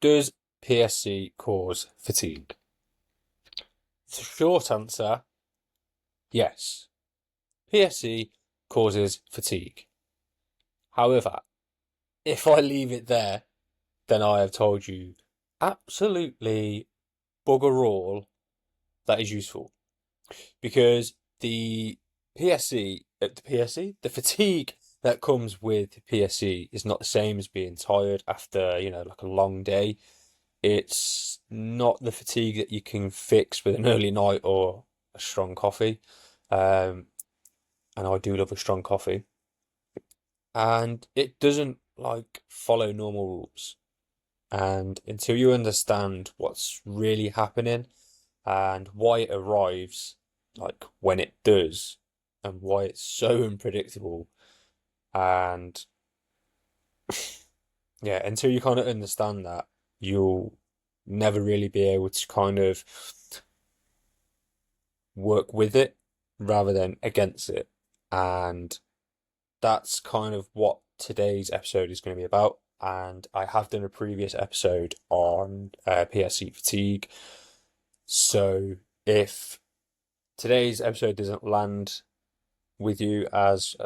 Does PSC cause fatigue? The short answer, yes. PSC causes fatigue. However, if I leave it there, then I have told you absolutely bugger all that is useful. Because the the fatigue that comes with PSC is not the same as being tired after, like a long day. It's not the fatigue that you can fix with an early night or a strong coffee. And I do love a strong coffee. And it doesn't follow normal rules. And until you understand what's really happening and why it arrives, like when it does, and why it's so unpredictable, and yeah, until you kind of understand that, you'll never really be able to kind of work with it rather than against it. And that's kind of what today's episode is going to be about. And I have done a previous episode on PSC fatigue. So if today's episode doesn't land with you as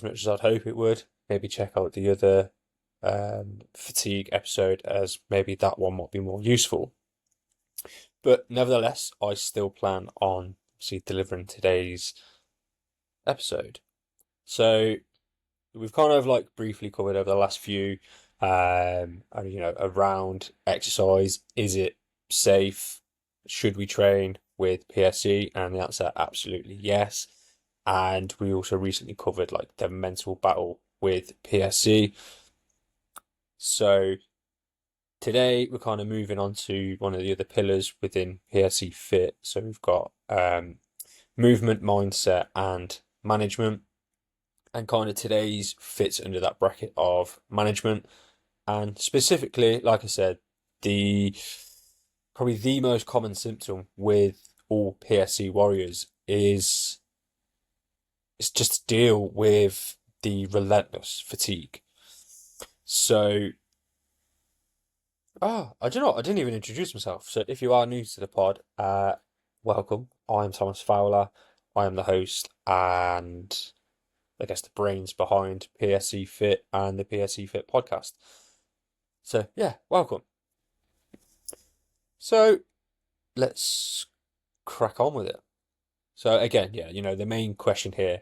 much as I'd hope it would, maybe check out the other fatigue episode, as maybe that one might be more useful. But nevertheless, I still plan on delivering today's episode. So we've kind of briefly covered over the last few, around exercise. Is it safe? Should we train with PSC? And the answer, absolutely yes. And we also recently covered the mental battle with PSC. So today we're kind of moving on to one of the other pillars within PSCFIT. So we've got movement, mindset, and management. And kind of today's fits under that bracket of management. And specifically, like I said, probably the most common symptom with all PSC warriors is just to deal with the relentless fatigue. So, I don't know, I didn't even introduce myself. So if you are new to the pod, welcome. I'm Thomas Fowler. I am the host and I guess the brains behind PSCFIT and the PSCFIT podcast. So yeah, welcome. So let's crack on with it. So again, the main question here,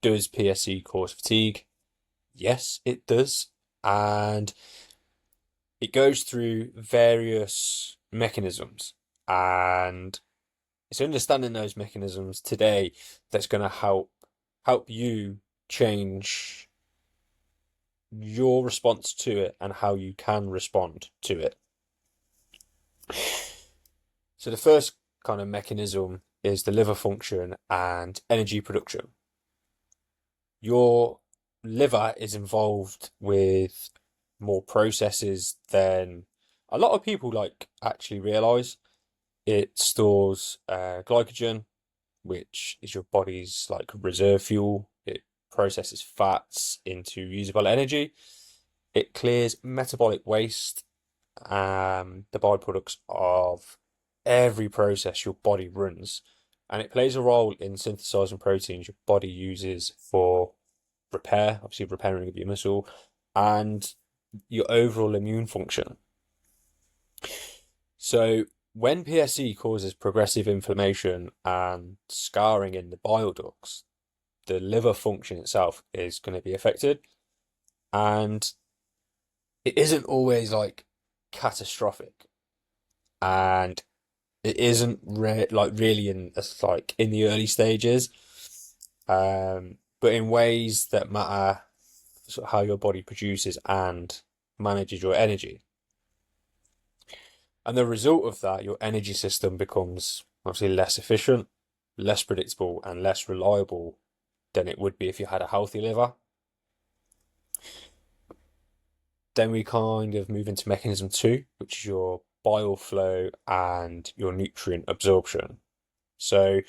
does PSC cause fatigue? Yes, it does. And it goes through various mechanisms. And it's understanding those mechanisms today that's going to help you change your response to it and how you can respond to it. So the first kind of mechanism is the liver function and energy production. Your liver is involved with more processes than a lot of people actually realize. It stores glycogen, which is your body's reserve fuel. It processes fats into usable energy. It clears metabolic waste, the byproducts of every process your body runs, and it plays a role in synthesizing proteins your body uses for repair, obviously repairing of your muscle, and your overall immune function. So when PSC causes progressive inflammation and scarring in the bile ducts, the liver function itself is going to be affected, and it isn't always catastrophic, and it isn't really in the early stages, but in ways that matter sort of how your body produces and manages your energy. And the result of that, your energy system becomes obviously less efficient, less predictable, and less reliable than it would be if you had a healthy liver. Then we kind of move into mechanism 2, which is your bile flow and your nutrient absorption. So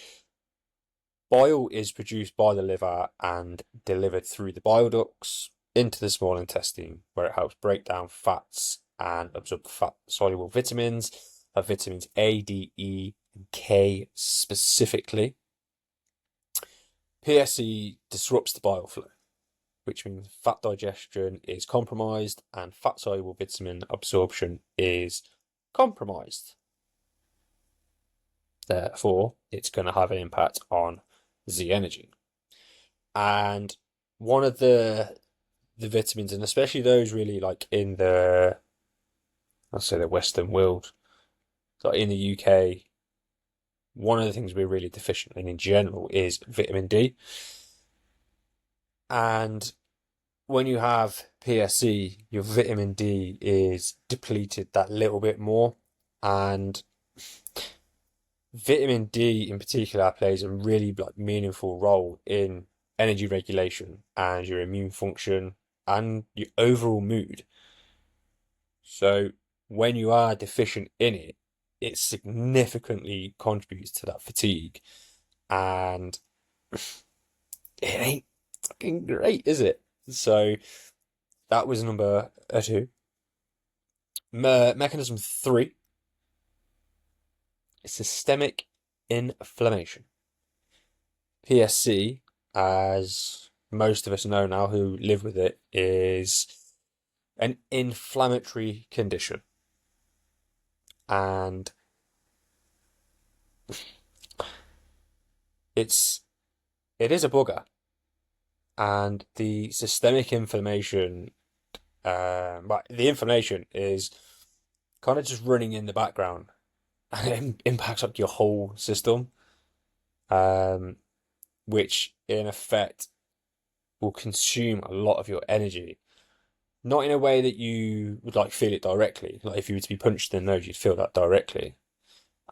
bile is produced by the liver and delivered through the bile ducts into the small intestine, where it helps break down fats and absorb fat-soluble vitamins, vitamins A, D, E, and K specifically. PSC disrupts the bile flow, which means fat digestion is compromised and fat-soluble vitamin absorption is compromised. Therefore, it's going to have an impact on the energy. And one of the vitamins, and especially those really like in the, I'll say the Western world, so in the UK, one of the things we're really deficient in general is vitamin D. And when you have PSC, your vitamin D is depleted that little bit more. And vitamin D in particular plays a really like meaningful role in energy regulation and your immune function and your overall mood. So when you are deficient in it, it significantly contributes to that fatigue. And it ain't fucking great, is it? So that was number 2. Mechanism 3 is systemic inflammation. PSC, as most of us know now who live with it, is an inflammatory condition. And it is a bugger. And the systemic inflammation, the inflammation is kind of just running in the background, and it impacts like your whole system, which in effect will consume a lot of your energy. Not in a way that you would like feel it directly. Like if you were to be punched in the nose, you'd feel that directly.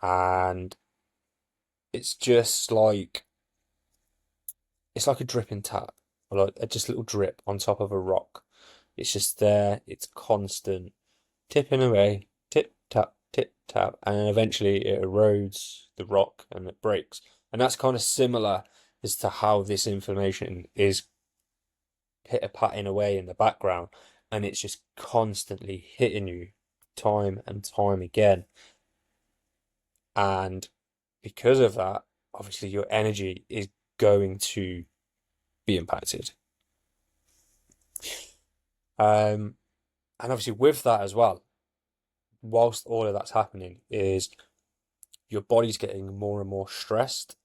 And it's just like, it's like a dripping tap, or like just a little drip on top of a rock. It's just there, it's constant, tipping away, tip tap, and then eventually it erodes the rock and it breaks. And that's kind of similar as to how this inflammation is pitter-patting away in the background, and it's just constantly hitting you time and time again. And because of that, obviously your energy is going to be impacted. And obviously with that as well, whilst all of that's happening, is your body's getting more and more stressed,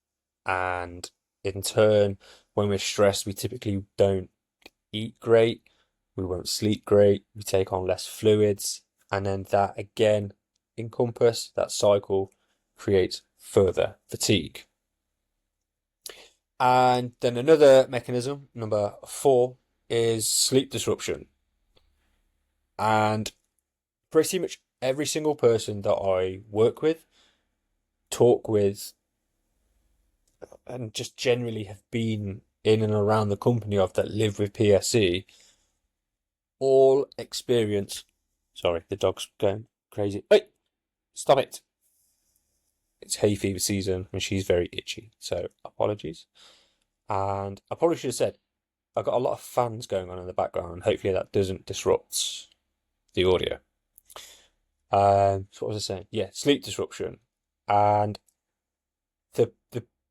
and in turn, when we're stressed, we typically don't eat great, we won't sleep great, we take on less fluids, and then that again, that cycle creates further fatigue. And then another mechanism, number 4, is sleep disruption. And pretty much every single person that I work with, talk with, and just generally have been in and around the company of that live with PSC, all experience. Sorry, the dog's going crazy. Hey, stop it. It's hay fever season and she's very itchy, so apologies. And I probably should have said, I've got a lot of fans going on in the background. Hopefully that doesn't disrupt the audio. So what was I saying? Yeah, sleep disruption. And the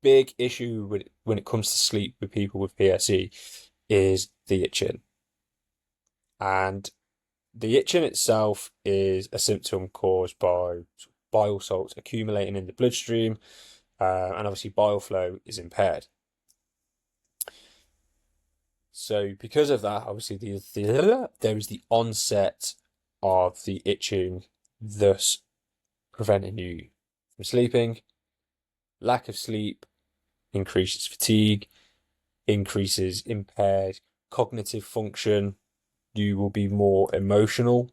big issue when it comes to sleep with people with PSC is the itching. And the itching itself is a symptom caused by bile salts accumulating in the bloodstream, and obviously bile flow is impaired. So because of that, obviously there is the onset of the itching, thus preventing you from sleeping. Lack of sleep increases fatigue, increases impaired cognitive function. You will be more emotional,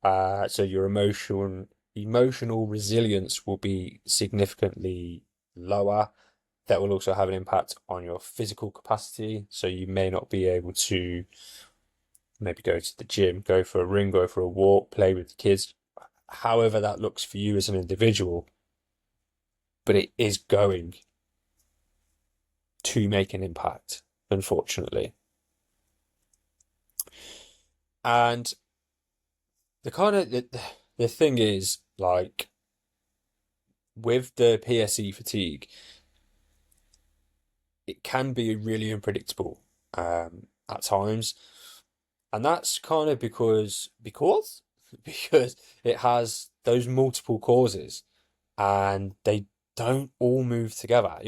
so your emotional resilience will be significantly lower. That will also have an impact on your physical capacity, so you may not be able to maybe go to the gym, go for a run, go for a walk, play with the kids, however that looks for you as an individual. But it is going to make an impact, unfortunately. And the thing is, like, with the PSC fatigue, it can be really unpredictable at times, and that's kind of because it has those multiple causes, and they don't all move together.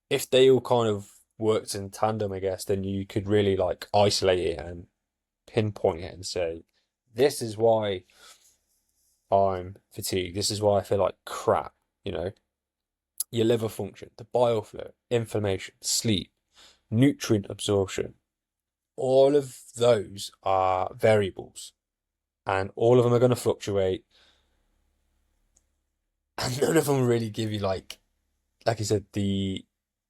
If they all kind of worked in tandem, I guess, then you could really like isolate it and pinpoint it and say, this is why I'm fatigued. This is why I feel like crap. You know, your liver function, the bile flow, inflammation, sleep, nutrient absorption. All of those are variables, and all of them are going to fluctuate, and none of them really give you like I said, the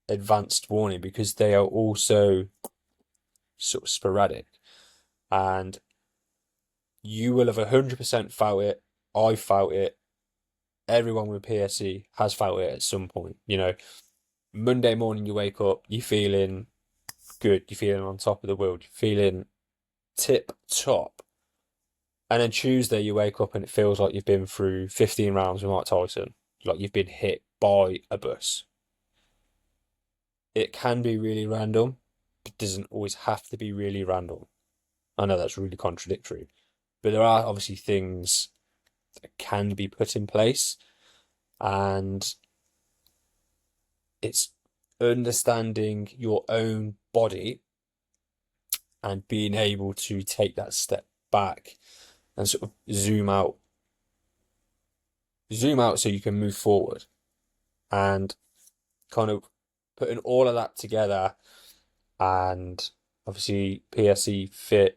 advanced warning because they are also sort of sporadic, and you will have 100% felt it. I felt it. Everyone with PSC has felt it at some point. Monday morning you wake up, you're feeling good, you're feeling on top of the world, you're feeling tip top. And then Tuesday you wake up and it feels like you've been through 15 rounds with Mike Tyson, like you've been hit by a bus. It can be really random, but doesn't always have to be really random. I know that's really contradictory, but there are obviously things that can be put in place, and it's understanding your own body and being able to take that step back and sort of zoom out so you can move forward, and kind of putting all of that together. And obviously PSCFIT,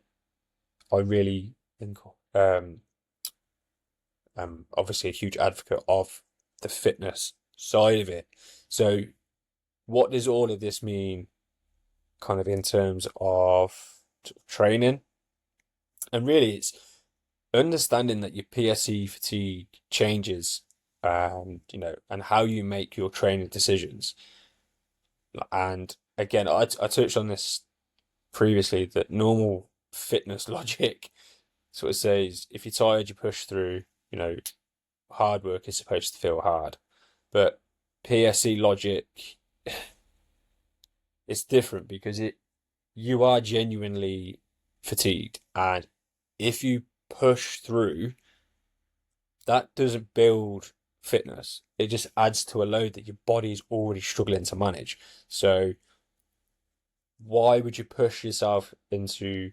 I really think obviously a huge advocate of the fitness side of it. So what does all of this mean kind of in terms of training? And really it's understanding that your PSC fatigue changes, and how you make your training decisions. And again, I touched on this previously, that normal fitness logic sort of says if you're tired, you push through. Hard work is supposed to feel hard, but PSC logic, it's different because you are genuinely fatigued, and if you push through, that doesn't build fitness. It just adds to a load that your body's already struggling to manage. So why would you push yourself into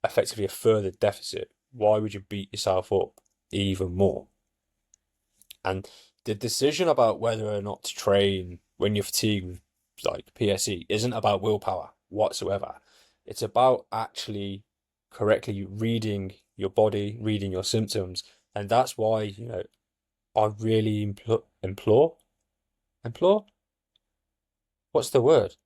effectively a further deficit? Why would you beat yourself up even more? And the decision about whether or not to train when you're fatigued with like PSC isn't about willpower whatsoever. It's about actually correctly reading your body, reading your symptoms. And that's why, I really implore? What's the word?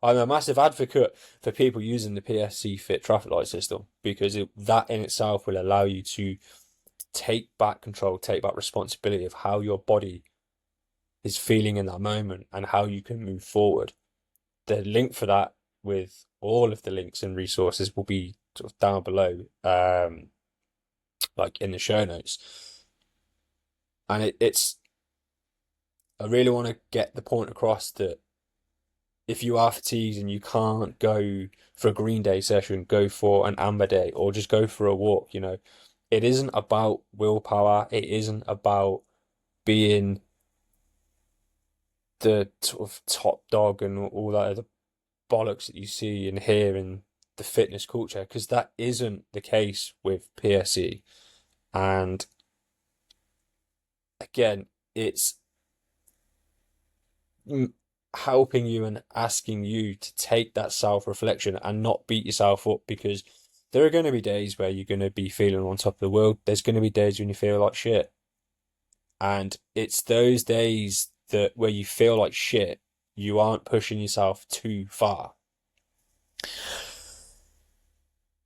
I'm a massive advocate for people using the PSCFIT traffic light system because that in itself will allow you to take back control, take back responsibility of how your body is feeling in that moment and how you can move forward. The link for that, with all of the links and resources, will be sort of down below, like in the show notes. And I really want to get the point across that if you are fatigued and you can't go for a green day session, go for an amber day or just go for a walk. It isn't about willpower. It isn't about being the sort of top dog and all that other bollocks that you see and hear in the fitness culture, because that isn't the case with PSC. And again, it's helping you and asking you to take that self-reflection and not beat yourself up, because there are going to be days where you're going to be feeling on top of the world. There's going to be days when you feel like shit. And it's those days where you feel like shit, you aren't pushing yourself too far.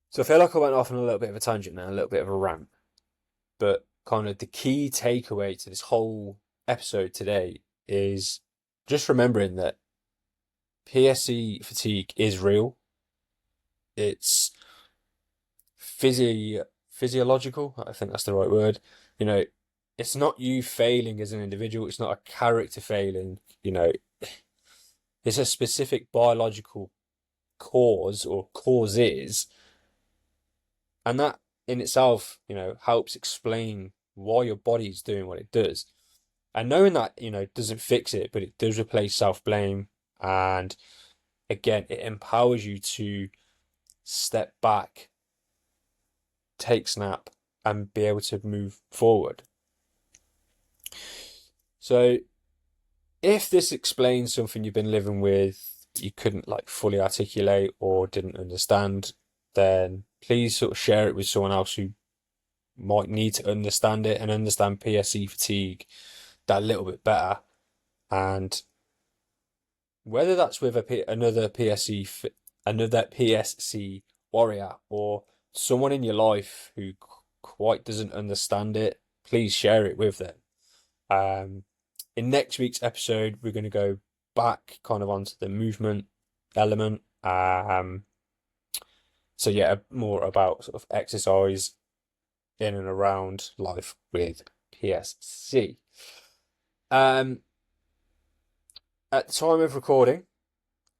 So I feel like I went off on a little bit of a tangent now, a little bit of a rant. But kind of the key takeaway to this whole episode today is just remembering that PSC fatigue is real. It's physiological. I think that's the right word. You know, it's not you failing as an individual. It's not a character failing. You know, it's a specific biological cause or causes, and that in itself, you know, helps explain why your body's doing what it does. And knowing that, you know, doesn't fix it, but it does replace self-blame. And again, it empowers you to step back, take snap, and be able to move forward. So if this explains something you've been living with, you couldn't like fully articulate or didn't understand, then please sort of share it with someone else who might need to understand it and understand PSC fatigue that little bit better. And whether that's with another PSC warrior or someone in your life who quite doesn't understand it, please share it with them. In next week's episode, we're going to go back kind of onto the movement element. So yeah, more about sort of exercise in and around life with PSC. At the time of recording,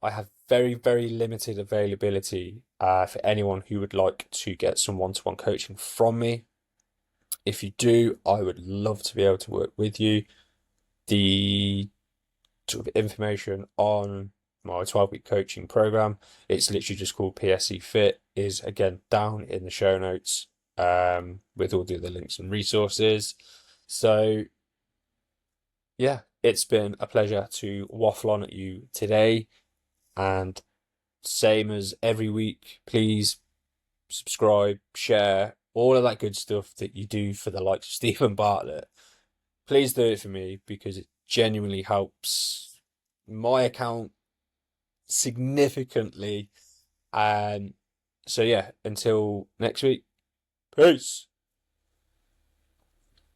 I have very, very limited availability for anyone who would like to get some one-to-one coaching from me. If you do, I would love to be able to work with you. The sort of information on my 12-week coaching program, it's literally just called PSCFIT, is again down in the show notes with all the other links and resources. So yeah, it's been a pleasure to waffle on at you today. And same as every week, please subscribe, share, all of that good stuff that you do for the likes of Stephen Bartlett. Please do it for me because it genuinely helps my account significantly. So yeah, until next week, peace.